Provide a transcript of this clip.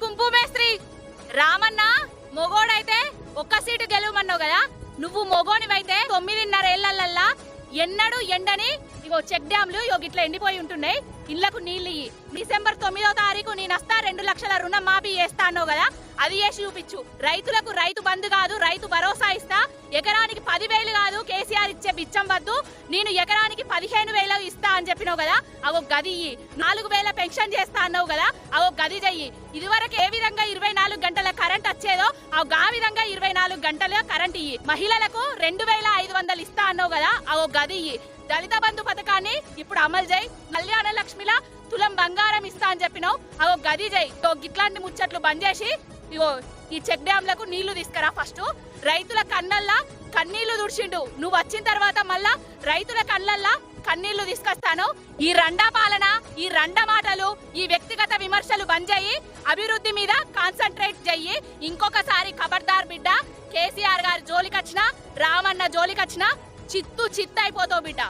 గుంపు మేస్త్రి రామన్న మొగోడైతే ఒక్క సీటు గెలవమన్నావు కదా, నువ్వు మొగోనివైతే 9.5 ఏళ్లల్లా ఎన్నడూ ఎండని ఇగో చెక్ డ్యాంలు ఇట్లా ఎండిపోయి ఉంటున్నాయి, ఇళ్లకు నీళ్లు ఇయ్యి. డిసెంబర్ 9వ తారీఖు నేనొస్తా 2 లక్షల రుణం మాఫీ చేస్తా అన్నావు కదా, అది చేసి చూపించు. రైతులకు రైతు బంధు కాదు రైతు భరోసా ఇస్తా, ఎకరానికి 10,000 కాదు కేసీఆర్ ఇచ్చే బిచ్చం వద్దు, నేను ఎకరానికి 15,000 ఇస్తా అని చెప్పినావు కదా, అవో గది ఇయ్యి. 4,000 పెన్షన్ చేస్తా అన్నావు కదా, అవో గది చెయ్యి. ఇదివరకు ఏ విధంగా 24 గంటల కరెంట్ వచ్చేదో ఆ విధంగా 24 గంటల కరెంట్ ఇయ్యి. మహిళలకు 2,500 ఇస్తా అన్నావు కదా, అవో గది ఇయ్యి. దళిత బంధు పథకాన్ని ఇప్పుడు అమలు చేయి. కళ్యాణ లక్ష్మిలా తులం బంగారం ఇస్తా అని చెప్పినావు, అవో గది చేయి. ఇట్లాంటి ముచ్చట్లు బంద్ చేసి ఇగో ఈ చెక్ డ్యాంలకు నీళ్లు తీసుకురా. ఫస్ట్ రైతుల కన్నల్లా కన్నీళ్లు దుడిచిండు, నువ్వు వచ్చిన తర్వాత మళ్ళా రైతుల కళ్ళల్లా కన్నీళ్లు తీసుకొస్తాను. ఈ రండా పాలన, ఈ రండ మాటలు, ఈ వ్యక్తిగత విమర్శలు బంద్ చేయి, అభివృద్ధి మీద కాన్సన్ట్రేట్ చెయ్యి. ఇంకొకసారి ఖబర్దార్ బిడ్డ, కేసీఆర్ గారి జోలికొచ్చినా రామన్న జోలికొచ్చినా చిత్తు చిత్తు అయిపోతావు బిడ్డ.